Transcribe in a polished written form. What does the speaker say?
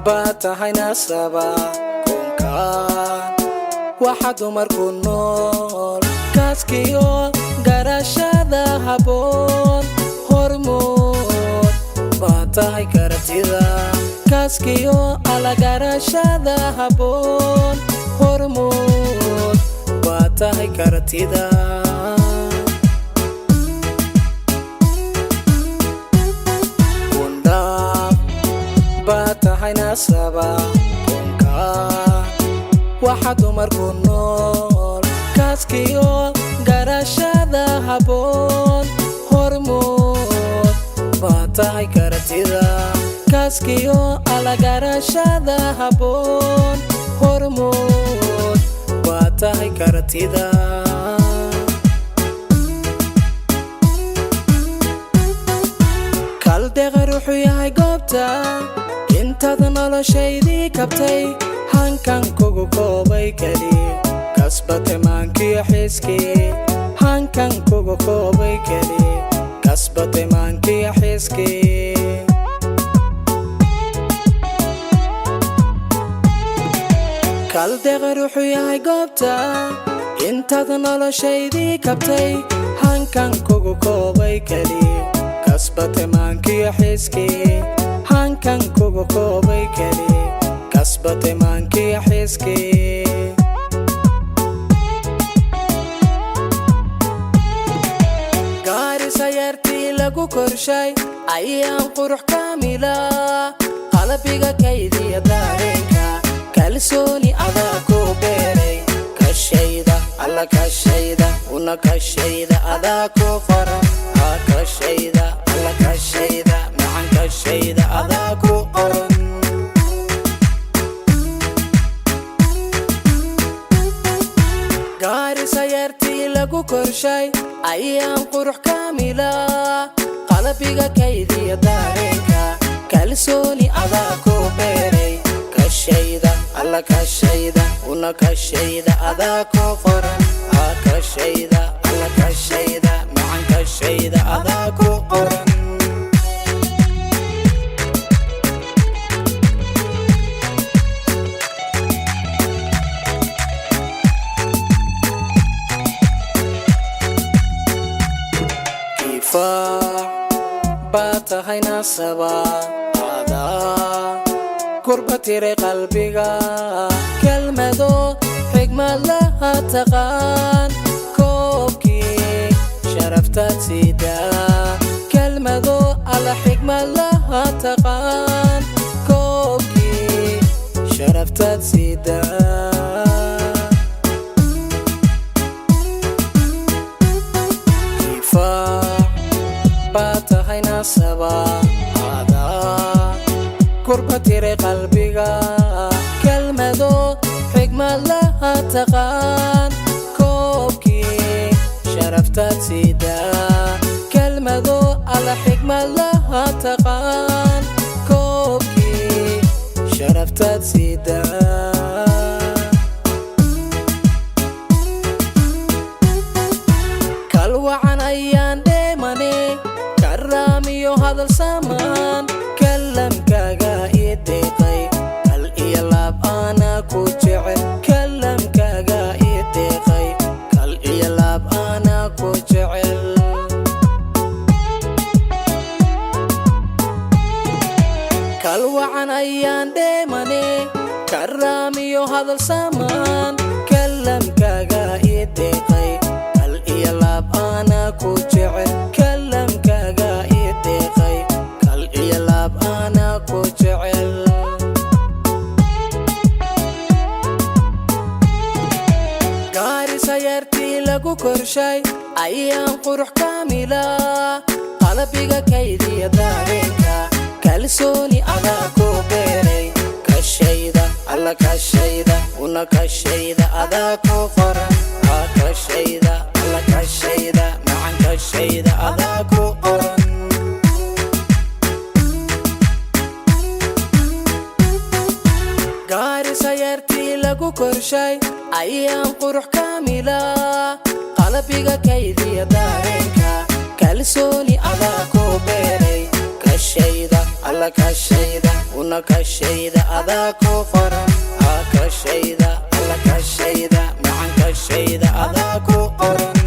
baatahay nasaba kunkaan waxa dumarku nool kaaskiyo garashada haboon hormood baatahay kartida kaaskiyo ala garashada haboon hormood baatahay kartida baatahay nasaba kunkaan waxa dumarku nool kaaskiyo garashada haboon hormood baatahay kartida kaaskiyo ala garashada haboon hormood baatahay kartida kaldeeqa ruuxu yahay goobta intaad noloshaydii kabtay hankan kugu koobay keli kasbatay maankiyo xiiskii hankan kugu koobay keli kasbatay maankiyo xiiskii kaldeeqa ruuxu yahay goobta intaad noloshaydii kabtay hankan kugu koobay keli kasbatay maankiyo xiiskii hankan kugu koobay keli kasbatay maankiyo xiiskii gaari sayartii lagu korshay ayaan qurux kaamila qalbiga kaydiya dareenka kalsooni adaa ku beeray kashayda alla kashayda una kashayda adaa ku qoran kashayda alla kashayda macan kashayda adaa ku qoran gaari sayartii lagu korshay ayaan qurux kaamila qalbiga kaydiya dareenka kalsooni adaa ku beeray kashayda alla kashayda una kashayda adaa ku qoran kashayda alla kashayda macan kashayda adaa ku qoran baatahay nasaba adaa kurba tiray qalbiga kelmado xigmad laha taqaan koobkii sharaftaad siidaa kelmado alla xigmad laha taqaan koobkii sharaftaad siidaa baatahay nasaba adaa kurba tiray qalbiga kelmado xigmad laha taqaan koobkii sharaftaad siidaa kelmado alla xigmad laha taqaan koobkii sharaftaad siidaa kalwacan ayaan dheemane karaamiyo hadal samaan kalamkaaga ii deeqay kal iyo laab aanaa ku jecel kalamkaaga ii deeqay kal iyo laab aanaa ku jecel kalwacan ayaan dheemane karaamiyo hadal samaan kalamkaaga ii deeqay kal iyo laab aanaa ku jecel kalamkaaga ii deeqay kal iyo laab aanaa ku jecel gaari sayartii lagu korshay ayaan qurux kaamila qalbiga kaydiya dareenka kalsooni adaa ku beeray kashayda alla kashayda una kashayda adaa ku qoran kashayda alla kashayda macan kashayda adaa ku qoran gaari sayartii lagu korshay ayaan qurux kaamila qalbiga kaydiya dareenka kalsooni adaa ku beeray kashayda alla kashayda una kashayda adako qoran kashayda alla kashayda macan kashayda adako qoran